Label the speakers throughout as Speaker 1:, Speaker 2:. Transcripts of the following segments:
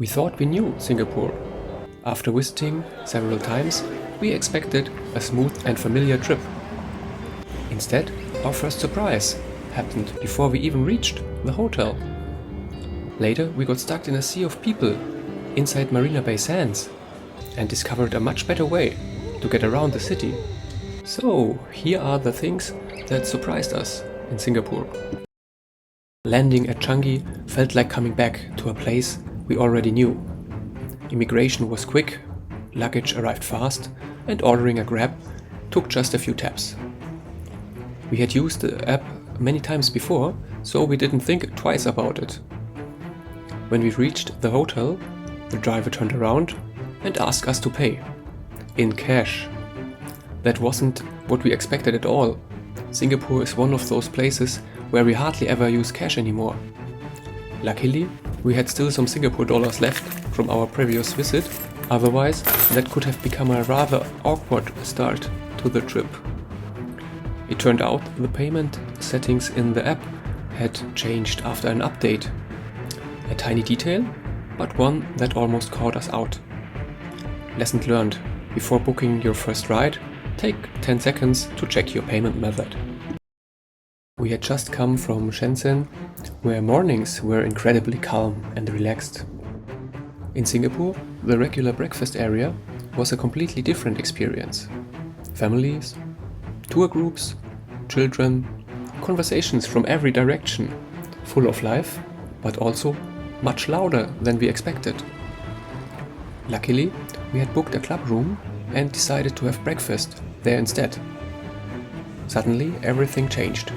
Speaker 1: We thought we knew Singapore. After visiting several times, we expected a smooth and familiar trip. Instead, our first surprise happened before we even reached the hotel. Later, we got stuck in a sea of people inside Marina Bay Sands and discovered a much better way to get around the city. So, here are the things that surprised us in Singapore. Landing at Changi felt like coming back to a place we already knew. Immigration was quick, luggage arrived fast, and ordering a Grab took just a few taps. We had used the app many times before, so we didn't think twice about it. When we reached the hotel, the driver turned around and asked us to pay in cash. That wasn't what we expected at all. Singapore is one of those places where we hardly ever use cash anymore. Luckily, we had still some Singapore dollars left from our previous visit, otherwise that could have become a rather awkward start to the trip. It turned out the payment settings in the app had changed after an update. A tiny detail, but one that almost caught us out. Lesson learned: before booking your first ride, take 10 seconds to check your payment method. We had just come from Shenzhen, where mornings were incredibly calm and relaxed. In Singapore, the regular breakfast area was a completely different experience. Families, tour groups, children, conversations from every direction, full of life, but also much louder than we expected. Luckily, we had booked a club room and decided to have breakfast there instead. Suddenly, everything changed.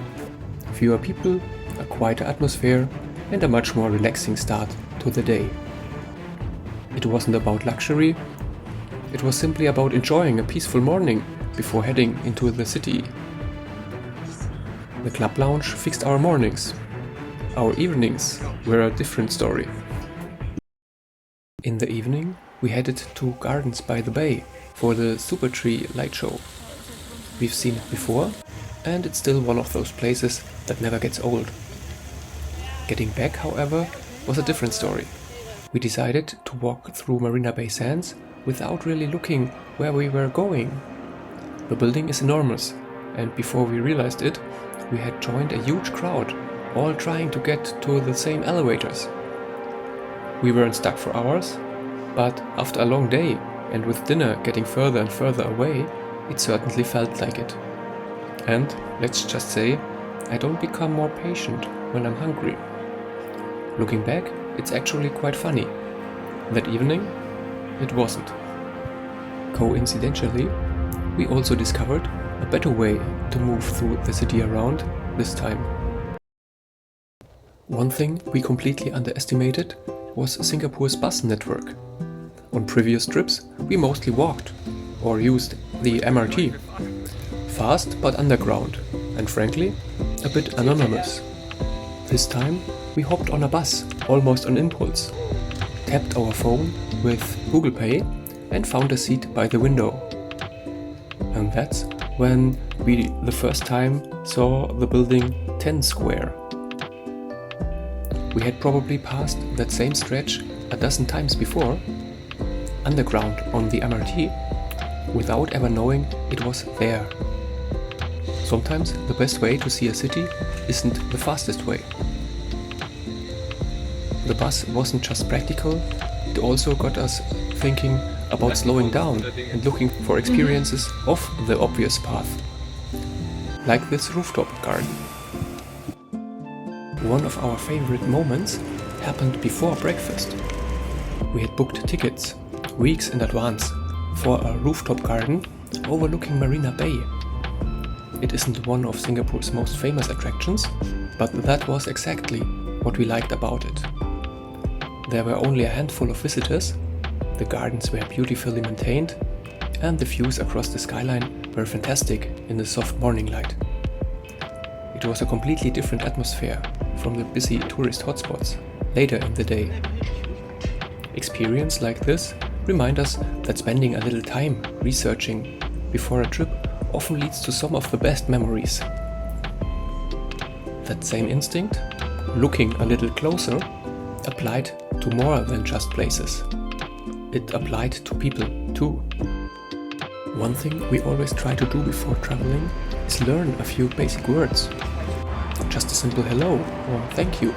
Speaker 1: Fewer people, a quieter atmosphere, and a much more relaxing start to the day. It wasn't about luxury, it was simply about enjoying a peaceful morning before heading into the city. The club lounge fixed our mornings. Our evenings were a different story. In the evening, we headed to Gardens by the Bay for the Super Tree light show. We've seen it before, and it's still one of those places that never gets old. Getting back, however, was a different story. We decided to walk through Marina Bay Sands without really looking where we were going. The building is enormous, and before we realized it, we had joined a huge crowd, all trying to get to the same elevators. We weren't stuck for hours, but after a long day and with dinner getting further and further away, it certainly felt like it. And let's just say, I don't become more patient when I'm hungry. Looking back, it's actually quite funny. That evening, it wasn't. Coincidentally, we also discovered a better way to move through the city around this time. One thing we completely underestimated was Singapore's bus network. On previous trips, we mostly walked or used the MRT. Fast but underground, and frankly, a bit anonymous. This time, we hopped on a bus almost on impulse, tapped our phone with Google Pay and found a seat by the window. And that's when we the first time saw the building 10 Square. We had probably passed that same stretch a dozen times before, underground on the MRT, without ever knowing it was there. Sometimes the best way to see a city isn't the fastest way. The bus wasn't just practical, it also got us thinking about slowing down and looking for experiences off the obvious path. Like this rooftop garden. One of our favorite moments happened before breakfast. We had booked tickets weeks in advance for a rooftop garden overlooking Marina Bay. It isn't one of Singapore's most famous attractions, but that was exactly what we liked about it. There were only a handful of visitors, the gardens were beautifully maintained, and the views across the skyline were fantastic in the soft morning light. It was a completely different atmosphere from the busy tourist hotspots later in the day. Experiences like this remind us that spending a little time researching before a trip often leads to some of the best memories. That same instinct, looking a little closer, applied to more than just places. It applied to people too. One thing we always try to do before traveling is learn a few basic words. Just a simple hello or thank you.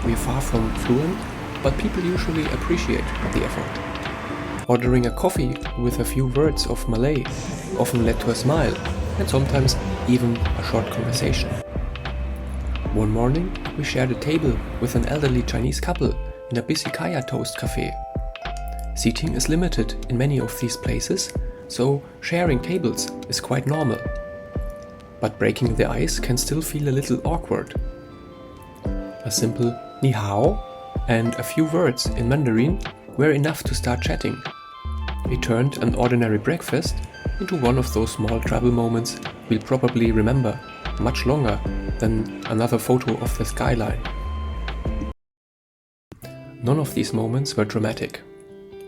Speaker 1: We are far from fluent, but people usually appreciate the effort. Ordering a coffee with a few words of Malay often led to a smile and sometimes even a short conversation. One morning we shared a table with an elderly Chinese couple in a busy kaya toast cafe. Seating is limited in many of these places, so sharing tables is quite normal. But breaking the ice can still feel a little awkward. A simple ni hao and a few words in Mandarin were enough to start chatting. It turned an ordinary breakfast into one of those small travel moments we'll probably remember much longer than another photo of the skyline. None of these moments were dramatic,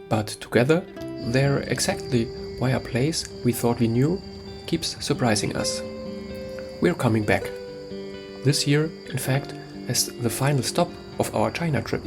Speaker 1: but together they're exactly why a place we thought we knew keeps surprising us. We're coming back. This year, in fact, as the final stop of our China trip.